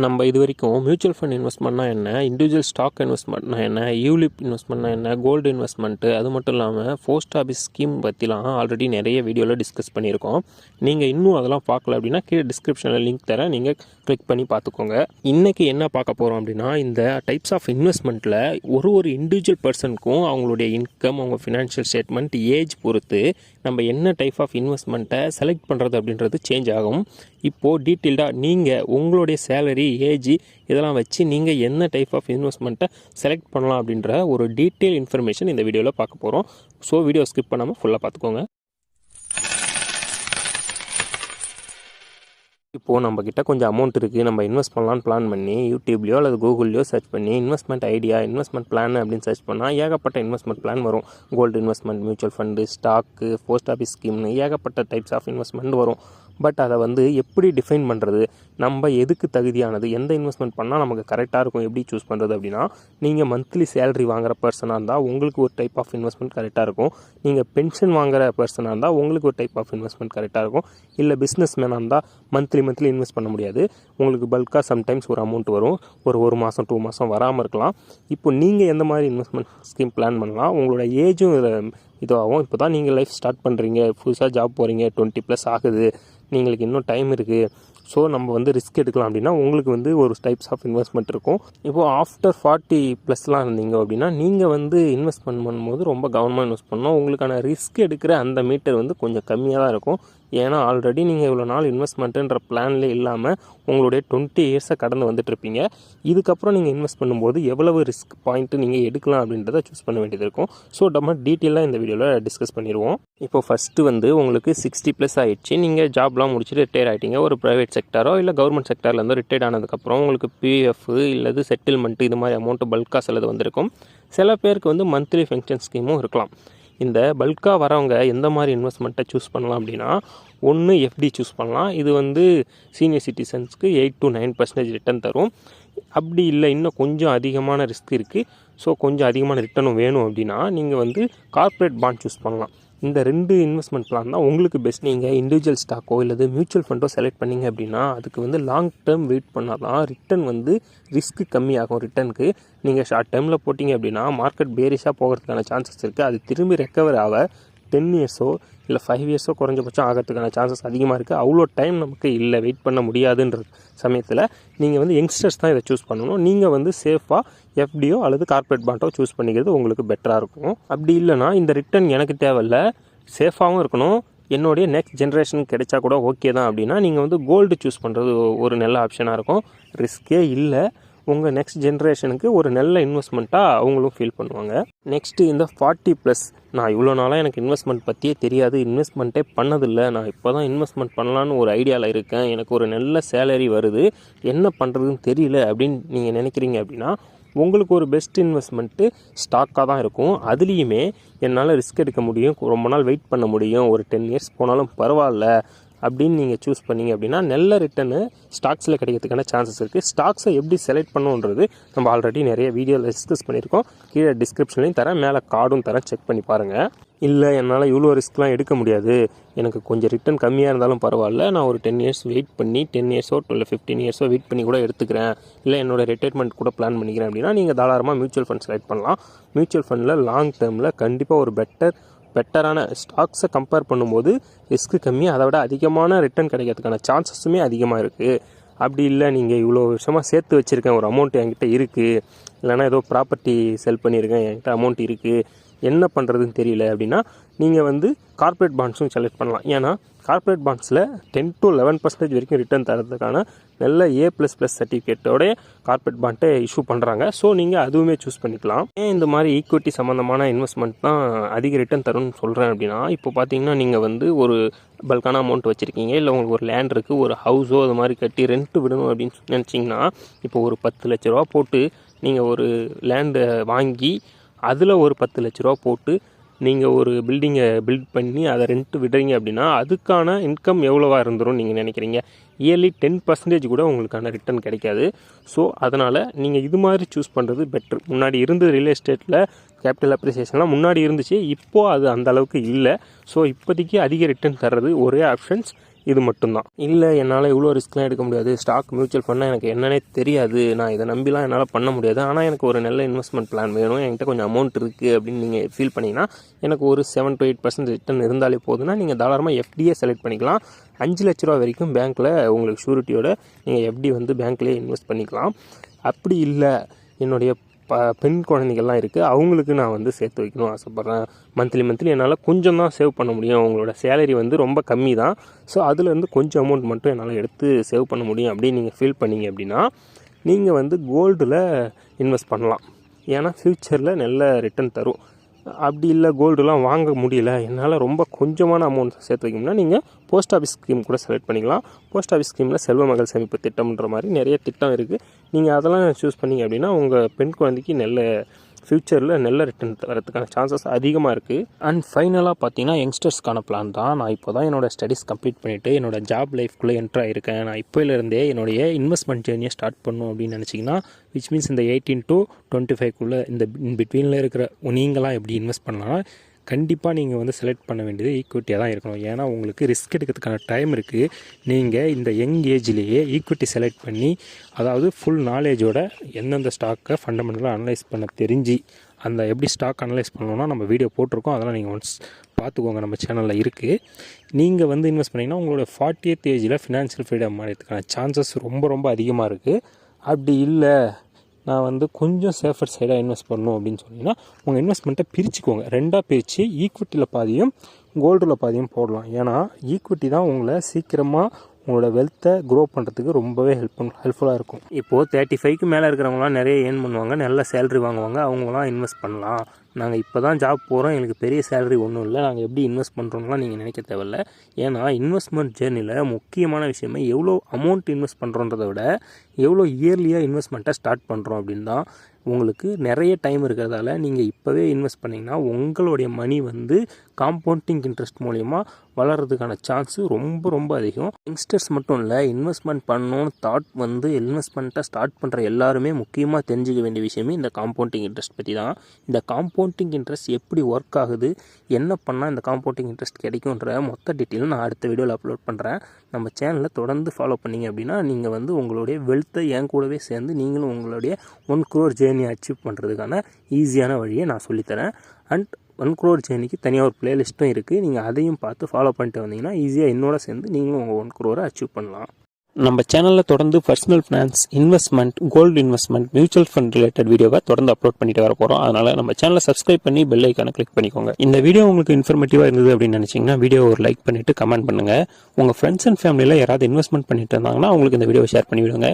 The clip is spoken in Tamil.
நம்ம இது வரைக்கும் மியூச்சுவல் ஃபண்ட் இன்வெஸ்ட்மெண்ட்னா என்ன, இண்டிவிஜுவல் ஸ்டாக் இன்வெஸ்ட்மெண்ட்னா என்ன, யூலிப் இன்வெஸ்ட்மெண்ட்னா என்ன, கோல்டு இன்வெஸ்ட்மெண்ட்டு, அது மட்டும் இல்லாமல் போஸ்ட் ஆஃபீஸ் ஸ்கீம் பற்றிலாம் ஆல்ரெடி நிறைய வீடியோவில் டிஸ்கஸ் பண்ணியிருக்கோம். நீங்கள் இன்னும் அதெல்லாம் பார்க்கல அப்படின்னா கீழே டிஸ்கிரிப்ஷனில் லிங்க் தரேன், நீங்கள் கிளிக் பண்ணி பார்த்துக்கோங்க. இன்றைக்கி என்ன பார்க்க போகிறோம் அப்படின்னா, இந்த டைப்ஸ் ஆஃப் இன்வெஸ்ட்மெண்ட்டில் ஒரு இண்டிவிஜுவல் பர்சனுக்கும் அவங்களுடைய இன்கம், அவங்க ஃபினான்ஷியல் ஸ்டேட்மெண்ட், ஏஜ் பொறுத்து நம்ம என்ன டைப் ஆஃப் இன்வெஸ்ட்மெண்ட்டை செலக்ட் பண்ணுறது அப்படின்றது சேஞ்ச் ஆகும். இப்போது டீட்டெயில்டாக நீங்கள் உங்களுடைய சேலரி, ஏஜ் இதெல்லாம் வச்சு நீங்கள் என்ன டைப் ஆஃப் இன்வெஸ்ட்மெண்ட்டை செலக்ட் பண்ணலாம் அப்படின்ற ஒரு டீட்டெயில் இன்ஃபர்மேஷன் இந்த வீடியோவில் பார்க்க போகிறோம். ஸோ வீடியோ ஸ்கிப் பண்ணாமல் ஃபுல்லாக பார்த்துக்கோங்க. இப்போது நம்மக்கிட்ட கொஞ்சம் அமௌண்ட் இருக்குது, நம்ம இன்வெஸ்ட் பண்ணலான்னு பிளான் பண்ணி யூடியூப்லையோ அல்லது கூகுள்லையோ சர்ச் பண்ணி இன்வெஸ்ட்மெண்ட் ஐடியா, இன்வெஸ்ட்மெண்ட் பிளான் அப்படின்னு சர்ச் பண்ணால் ஏகப்பட்ட இன்வெஸ்ட்மெண்ட் பிளான் வரும். Gold investment, mutual fund, stock, post office ஸ்கீம்னு ஏகப்பட்ட டைப்ஸ் ஆஃப் இன்வெஸ்ட்மெண்ட் வரும். பட் அதை எப்படி டிஃபைன் பண்ணுறது, நம்ம எதுக்கு தகுதியானது, எந்த இன்வெஸ்ட்மெண்ட் பண்ணால் நமக்கு கரெக்டாக இருக்கும், எப்படி சூஸ் பண்ணுறது அப்படின்னா, நீங்கள் மந்த்லி சேலரி வாங்குகிற பர்சனாக இருந்தால் உங்களுக்கு ஒரு டைப் ஆஃப் இன்வெஸ்ட்மெண்ட் கரெக்டாக இருக்கும். நீங்கள் பென்ஷன் வாங்குகிற பர்சனாக இருந்தால் உங்களுக்கு ஒரு டைப் ஆஃப் இன்வெஸ்ட்மெண்ட் கரெக்டாக இருக்கும். இல்லை பிஸ்னஸ் மேனாக இருந்தால் மந்த்லி இன்வெஸ்ட் பண்ண முடியாது, உங்களுக்கு பல்காக சம்டைம்ஸ் ஒரு அமௌண்ட் வரும், ஒரு மாதம் 2 மாதம் வராமல் இருக்கலாம். இப்போ நீங்கள் எந்த மாதிரி இன்வெஸ்ட்மெண்ட் ஸ்கீம் பிளான் பண்ணலாம், உங்களோட ஏஜும் இதுவாகும். இப்போ தான் நீங்கள் லைஃப் ஸ்டார்ட் பண்ணுறீங்க, புதுசாக ஜாப் போகிறீங்க, 20+ ஆகுது, நீங்களுக்கு இன்னும் டைம் இருக்குது, ஸோ நம்ம ரிஸ்க் எடுக்கலாம் அப்படின்னா உங்களுக்கு ஒரு டைப்ஸ் ஆஃப் இன்வெஸ்ட்மெண்ட் இருக்கும். இப்போது ஆஃப்டர் 40+ இருந்தீங்க அப்படின்னா நீங்கள் இன்வெஸ்ட் பண்ணும்போது ரொம்ப கவனமாக இன்வெஸ்ட் பண்ணணும். உங்களுக்கான ரிஸ்க் எடுக்கிற அந்த மீட்டர் கொஞ்சம் கம்மியாக தான் இருக்கும். ஏன்னா ஆல்ரெடி நீங்கள் இவ்வளோ நாள் இன்வெஸ்ட்மெண்ட்டுன்ற பிளான்லேயே இல்லாமல் உங்களுடைய 20 இயர்ஸை கடந்து வந்துட்டுருப்பீங்க. இதுக்கப்புறம் நீங்கள் இன்வெஸ்ட் பண்ணும்போது எவ்வளவு ரிஸ்க் பாயிண்ட்டு நீங்கள் எடுக்கலாம் அப்படின்றத சூஸ் பண்ண வேண்டியது இருக்கும். ஸோ நம்ம டீட்டெயிலாக இந்த வீடியோவில் டிஸ்கஸ் பண்ணிடுவோம். இப்போ ஃபஸ்ட்டு உங்களுக்கு 60+ ஆகிடுச்சு, நீங்கள் ஜாப்லாம் முடிச்சுட்டு ரிட்டையர் ஆகிட்டீங்க. ஒரு ப்ரைவேட் செக்டாரோ இல்லை கவர்மெண்ட் செக்டார்லேருந்து ரிட்டையர்ட் ஆனதுக்கப்புறம் உங்களுக்கு பிஎஃப் இல்லது செட்டில்மெண்ட்டு இது மாதிரி அமௌண்ட்டு பல்காக சிலது வந்திருக்கும். சில பேருக்கு மந்த்லி பென்ஷன் ஸ்கீமும் இருக்கலாம். இந்த பல்காக வரவங்க எந்த மாதிரி இன்வெஸ்ட்மெண்ட்டை சூஸ் பண்ணலாம் அப்படின்னா, ஒன்று எஃப்டி சூஸ் பண்ணலாம். இது சீனியர் சிட்டிசன்ஸ்க்கு 8 to 9% ரிட்டர்ன் தரும். அப்படி இல்லை இன்னும் கொஞ்சம் அதிகமான ரிஸ்க் இருக்குது, ஸோ கொஞ்சம் அதிகமான ரிட்டர்னும் வேணும் அப்படின்னா நீங்கள் கார்ப்பரேட் பாண்ட் சூஸ் பண்ணலாம். இந்த 2 இன்வெஸ்ட்மெண்ட் பிளான் தான் உங்களுக்கு பெஸ்ட். நீங்கள் இண்டிவிஜுவல் ஸ்டாக்கோ இல்லது மியூச்சுவல் ஃபண்டோ செலக்ட் பண்ணிங்க அப்படின்னா அதுக்கு லாங் டேர்ம் வெயிட் பண்ணால் தான் ரிட்டர்ன் ரிஸ்க்கு கம்மியாகும். ரிட்டர்னுக்கு நீங்கள் ஷார்ட் டைமில் போட்டிங்க அப்படின்னா மார்க்கெட் பேரிஷாக போகிறதுக்கான சான்சஸ் இருக்குது. அது திரும்பி ரெக்கவர் ஆக 10 இயர்ஸோ இல்லை 5 இயர்ஸோ குறைஞ்சபட்சம் ஆகிறதுக்கான சான்சஸ் அதிகமாக இருக்குது. அவ்வளோ டைம் நமக்கு இல்லை, வெயிட் பண்ண முடியாதுன்ற சமயத்தில் நீங்கள் யங்ஸ்டர்ஸ் தான் இதை சூஸ் பண்ணணும். நீங்கள் சேஃபாக எஃப்டியோ அல்லது கார்ப்பரேட் பாண்டோ சூஸ் பண்ணிக்கிறது உங்களுக்கு பெட்டராக இருக்கும். அப்படி இல்லைனா இந்த ரிட்டர்ன் எனக்கு தேவையில்லை, சேஃபாகவும் இருக்கணும், என்னுடைய நெக்ஸ்ட் ஜென்ரேஷனுக்கு கிடைச்சா கூட ஓகே தான் அப்படின்னா நீங்கள் கோல்டு சூஸ் பண்ணுறது ஒரு நல்ல ஆப்ஷனாக இருக்கும். ரிஸ்கே இல்லை, உங்கள் நெக்ஸ்ட் ஜென்ரேஷனுக்கு ஒரு நல்ல இன்வெஸ்ட்மெண்ட்டாக அவங்களும் ஃபீல் பண்ணுவாங்க. நெக்ஸ்ட்டு இந்த 40+, நான் இவ்வளோ நாளாக எனக்கு இன்வெஸ்ட்மெண்ட் பற்றியே தெரியாது, இன்வெஸ்ட்மெண்ட்டே பண்ணதில்லை, நான் இப்போ தான் இன்வெஸ்ட்மெண்ட் பண்ணலான்னு ஒரு ஐடியாவில் இருக்கேன், எனக்கு ஒரு நல்ல சேலரி வருது, என்ன பண்ணுறதுன்னு தெரியல அப்படின்னு நீங்கள் நினைக்கிறீங்க அப்படின்னா உங்களுக்கு ஒரு பெஸ்ட் இன்வெஸ்ட்மெண்ட்டு ஸ்டாக்காக தான் இருக்கும். அதுலேயுமே என்னால் ரிஸ்க் எடுக்க முடியும், ரொம்ப நாள் வெயிட் பண்ண முடியும், ஒரு 10 இயர்ஸ் போனாலும் பரவாயில்ல அப்படின்னு நீங்கள் சூஸ் பண்ணிங்க அப்படின்னா நல்ல ரிட்டர்னு ஸ்டாக்ஸில் கிடைக்கிறதுக்கான சான்சஸ் இருக்குது. ஸ்டாக்ஸை எப்படி செலக்ட் பண்ணுன்றது நம்ம ஆல்ரெடி நிறைய வீடியோவில் டிஸ்கஸ் பண்ணியிருக்கோம். கீழே டிஸ்கிரிப்ஷன்லையும் தரேன், மேலே கார்டும் தரேன், செக் பண்ணி பாருங்கள். இல்லை என்னால் இவ்வளோ ரிஸ்க்லாம் எடுக்க முடியாது, எனக்கு கொஞ்சம் ரிட்டர்ன் கம்மியாக இருந்தாலும் பரவாயில்ல, நான் ஒரு 10 இயர்ஸ் வெயிட் பண்ணி 10 இயர்ஸோ இல்லை 15 இயர்ஸோ வெயிட் பண்ணி கூட எடுத்துக்கிறேன், இல்லை என்னோடய ரிட்டையர்மெண்ட் கூட பிளான் பண்ணிக்கிறேன் அப்படின்னா நீங்கள் தாராளமாக மியூச்சுவல் ஃபண்ட் செலக்ட் பண்ணலாம். மியூச்சுவல் ஃபண்டில் லாங் டேர்மில் கண்டிப்பாக ஒரு பெட்டரான ஸ்டாக்ஸை கம்பேர் பண்ணும்போது ரிஸ்க்கு கம்மி, அதை விட அதிகமான ரிட்டர்ன் கிடைக்கிறதுக்கான சான்சஸுமே அதிகமாக இருக்குது. அப்படி இல்லை நீங்கள் இவ்வளோ வருஷமாக சேர்த்து வச்சுருக்கேன், ஒரு அமௌண்ட் என்கிட்ட இருக்குது, இல்லைனா ஏதோ ப்ராப்பர்ட்டி செல் பண்ணியிருக்கேன், என்கிட்ட அமௌண்ட் இருக்குது, என்ன பண்ணுறதுன்னு தெரியல அப்படின்னா நீங்கள் கார்ப்பரேட் பாண்ட்ஸும் செலக்ட் பண்ணலாம். ஏன்னா கார்ப்பரேட் பாண்ட்ஸில் 10 to 11% வரைக்கும் ரிட்டர்ன் தரதுக்கான நல்ல A++ சர்டிஃபிகேட்டோடைய கார்ப்பரேட் பாண்ட்டை இஷ்யூ பண்ணுறாங்க. ஸோ நீங்கள் அதுவுமே சூஸ் பண்ணிக்கலாம். ஏன் இந்த மாதிரி ஈக்விட்டி சம்மந்தமான இன்வெஸ்ட்மெண்ட் தான் அதிக ரிட்டர்ன் தரும்னு சொல்கிறேன் அப்படின்னா, இப்போ பார்த்தீங்கன்னா நீங்கள் ஒரு பல்கான அமௌண்ட் வச்சுருக்கீங்க, இல்லை உங்களுக்கு ஒரு லேண்ட் இருக்குது, ஒரு ஹவுஸோ அது மாதிரி கட்டி ரெண்ட்டு விடணும் அப்படின்னு நினச்சிங்கன்னா, இப்போ ஒரு 10 லட்ச ரூபா போட்டு நீங்கள் ஒரு லேண்டை வாங்கி அதில் ஒரு 10 லட்ச ரூபா போட்டு நீங்கள் ஒரு பில்டிங்கை பில்ட் பண்ணி அதை ரெண்ட்டு விடுறீங்க அப்படின்னா அதுக்கான இன்கம் எவ்வளோவா இருந்துரும் நீங்கள் நினைக்கிறீங்க? இயர்லி 10% கூட உங்களுக்கான ரிட்டர்ன் கிடைக்காது. ஸோ அதனால் நீங்கள் இது மாதிரி சூஸ் பண்ணுறது பெட்ரு. முன்னாடி இருந்தது ரியல் எஸ்டேட்டில் கேபிட்டல் அப்ரிசியேஷன்லாம் முன்னாடி இருந்துச்சு, இப்போது அது அந்த அளவுக்கு இல்லை. ஸோ இப்போதைக்கு அதிக ரிட்டர்ன் தர்றது ஒரே ஆப்ஷன்ஸ் இது மட்டும்தான். இல்லை என்னால் இவ்வளோ ரிஸ்க்லாம் எடுக்க முடியாது, ஸ்டாக் மியூச்சுவல் ஃபண்ட்னா எனக்கு என்னன்னே தெரியாது, நான் இதை நம்பிலாம் என்னால் பண்ண முடியாது, ஆனால் எனக்கு ஒரு நல்ல இன்வெஸ்ட்மெண்ட் பிளான் வேணும், என்கிட்ட கொஞ்சம் அமௌண்ட் இருக்குது அப்படின்னு நீங்கள் ஃபீல் பண்ணிங்கன்னா எனக்கு ஒரு 7 to 8% ரிட்டர்ன் இருந்தாலே போதுன்னா நீங்கள் தாராளமாக எஃப்டியே செலக்ட் பண்ணிக்கலாம். 5 லட்ச ரூபா வரைக்கும் பேங்க்கில் உங்களுக்கு ஷூரிட்டியோட நீங்கள் எஃப்டி வந்து பேங்க்லேயே இன்வெஸ்ட் பண்ணிக்கலாம். அப்படி இல்லை என்னுடைய பெண் குழந்தைகள்லாம் இருக்குது, அவங்களுக்கு நான் வந்து சேர்த்து வைக்கணும் ஆசைப்பட்றேன், மந்த்லி என்னால் கொஞ்சம் தான் சேவ் பண்ண முடியும், உங்களோட சேலரி வந்து ரொம்ப கம்மி தான், ஸோ அதுலேருந்து கொஞ்சம் அமௌண்ட் மட்டும் என்னால் எடுத்து சேவ் பண்ண முடியும் அப்படின்னு நீங்கள் ஃபீல் பண்ணீங்க அப்படின்னா நீங்கள் வந்து கோல்டில் இன்வெஸ்ட் பண்ணலாம். ஏன்னா ஃப்யூச்சரில் நல்ல ரிட்டர்ன் தரும். அப்படி இல்லை கோல்டுலாம் வாங்க முடியல, என்னால் ரொம்ப கொஞ்சமான அமௌண்ட் சேர்த்து வைக்கணும்னா நீங்கள் போஸ்ட் ஆஃபீஸ் ஸ்கீம் கூட செலக்ட் பண்ணிக்கலாம். போஸ்ட் ஆஃபீஸ் ஸ்கீமில் செல்வ மகள் சேமிப்பு திட்டம்ன்ற மாதிரி நிறைய திட்டம் இருக்குது. நீங்கள் அதெல்லாம் சூஸ் பண்ணிங்க அப்படின்னா உங்கள் பெண் குழந்தைக்கு நல்ல ஃப்யூச்சரில் நல்ல ரிட்டர்ன் வரதுக்கான சான்சஸ் அதிகமாக இருக்குது. அண்ட் ஃபைனலாக பார்த்தீங்கன்னா யங்ஸ்டர்ஸ்க்கான பிளான் தான். நான் இப்போ தான் என்னோடய ஸ்டடீஸ் கம்ப்ளீட் பண்ணிவிட்டு என்னோடய ஜாப் லைஃப்குள்ளே என்ட்ரு ஆகிருக்கேன். நான் இப்போலேருந்தே என்னுடைய இன்வெஸ்ட்மெண்ட் ஜேர்னியை ஸ்டார்ட் பண்ணணும் அப்படின்னு நினச்சிங்கன்னா, விச் மீன்ஸ் இந்த 18 to 25 இந்த பிட்வீனில் இருக்கிற நீங்களாம் எப்படி இன்வெஸ்ட் பண்ணலாம், கண்டிப்பாக நீங்கள் வந்து செலக்ட் பண்ண வேண்டியது ஈக்விட்டியாக தான் இருக்கணும். ஏன்னா உங்களுக்கு ரிஸ்க் எடுக்கிறதுக்கான டைம் இருக்குது. நீங்கள் இந்த யங் ஏஜ்லேயே ஈக்விட்டி செலக்ட் பண்ணி, அதாவது ஃபுல் நாலேஜோட எந்தெந்த ஸ்டாக்கை ஃபண்டமெண்டலாக அனலைஸ் பண்ண தெரிஞ்சு, அந்த எப்படி ஸ்டாக் அனலைஸ் பண்ணணும்னா நம்ம வீடியோ போட்டிருக்கோம், அதெல்லாம் நீங்கள் ஒன்ஸ் பார்த்துக்கோங்க, நம்ம சேனலில் இருக்குது. நீங்கள் வந்து இன்வெஸ்ட் பண்ணிங்கன்னா உங்களோட 40th ஏஜில் ஃபினான்ஷியல் ஃப்ரீடம் ஆகிறதுக்கான சான்சஸ் ரொம்ப அதிகமாக இருக்குது. அப்படி இல்லை நான் வந்து கொஞ்சம் சேஃபர் சைடாக இன்வெஸ்ட் பண்ணணும் அப்படின்னு சொன்னீங்கன்னா உங்கள் இன்வெஸ்ட்மெண்ட்டை பிரிச்சுக்கோங்க. 2ஆக பிரித்து ஈக்விட்டியில் பாதியும் கோல்டில் பாதியும் போடலாம். ஏன்னா ஈக்விட்டி தான் உங்களை சீக்கிரமாக உங்களோட வெல்த்தை க்ரோ பண்ணுறதுக்கு ரொம்பவே ஹெல்ப்ஃபுல்லாக இருக்கும். இப்போது 35க்கு மேலே இருக்கிறவங்களாம் நிறைய ஏர்ன் பண்ணுவாங்க, நல்ல சேலரி வாங்குவாங்க, அவங்களாம் இன்வெஸ்ட் பண்ணலாம். நாங்கள் இப்போ தான் ஜாப் போகிறோம், எங்களுக்கு பெரிய சேலரி ஒன்றும் இல்லை, நாங்கள் எப்படி இன்வெஸ்ட் பண்ணுறோம்லாம் நீங்கள் நினைக்க தேவையில்ல. ஏன்னா இன்வெஸ்ட்மெண்ட் ஜேர்னியில் முக்கியமான விஷயமே எவ்வளோ அமௌண்ட் இன்வெஸ்ட் பண்ணுறோன்றதை விட எவ்வளோ இயர்லியாக இன்வெஸ்ட்மெண்ட்டை ஸ்டார்ட் பண்ணுறோம் அப்படின்னு தான். உங்களுக்கு நிறைய டைம் இருக்கிறதால நீங்கள் இப்போவே இன்வெஸ்ட் பண்ணிங்கன்னா உங்களுடைய மணி வந்து காம்பவுண்டிங் இன்ட்ரெஸ்ட் மூலிமா வளர்கிறதுக்கான சான்ஸு ரொம்ப அதிகம். யங்ஸ்டர்ஸ் மட்டும் இல்லை, இன்வெஸ்ட்மெண்ட் பண்ணணும்னு தாட் வந்து இன்வெஸ்ட்மெண்ட்டை ஸ்டார்ட் பண்ணுற எல்லாருமே முக்கியமாக தெரிஞ்சுக்க வேண்டிய விஷயமே இந்த காம்பவுண்டிங் இன்ட்ரெஸ்ட் பற்றி தான். இந்த காம்பவுண்டிங் இன்ட்ரெஸ்ட் எப்படி ஒர்க் ஆகுது, என்ன பண்ணால் இந்த காம்பவுண்டிங் இன்ட்ரெஸ்ட் கிடைக்குன்ற மொத்த டீட்டெயில் நான் அடுத்த வீடியோவில் அப்லோட் பண்ணுறேன். நம்ம சேனலை தொடர்ந்து ஃபாலோ பண்ணிங்க அப்படின்னா நீங்கள் வந்து உங்களுடைய வெல்த்தை என் கூடவே சேர்ந்து நீங்களும் உங்களுடைய 1 crore ஜேர்னி அச்சீவ் பண்ணுறதுக்கான ஈஸியான வழியை நான் சொல்லித்தரேன். அண்ட் 1 crore ஜேர்னிக்கு தனியாக ஒரு பிளேலிஸ்ட்டும் இருக்குது, நீங்கள் அதையும் பார்த்து ஃபாலோ பண்ணிட்டு வந்தீங்கன்னா ஈஸியாக என்னோட சேர்ந்து நீங்களும் உங்கள் 1 crore அச்சீவ் பண்ணலாம். நம்ம சேனலில் தொடர்ந்து personal finance, investment, gold investment, mutual fund related வீடியோவை தொடர்ந்து அப்லோட் பண்ணிட்டு வர போகிறோம். அதனால் நம்ம சேனலை சப்ஸ்கிரைப் பண்ணி பெல் ஐக்கானை கிளிக் பண்ணிக்கோங்க. இந்த வீடியோ உங்களுக்கு இன்ஃபர்மேட்டிவாக இருந்தது அப்படின்னு நினச்சிங்கன்னா வீடியோ ஒரு லைக் பண்ணிவிட்டு கமெண்ட் பண்ணுங்கள். உங்கள் ஃப்ரெண்ட்ஸ் அண்ட் ஃபேமிலியில் யாராவது இன்வெஸ்ட்மெண்ட் பண்ணிட்டு இருந்தாங்கன்னா அவங்களுக்கு இந்த வீடியோவை ஷேர் பண்ணி விடுங்க.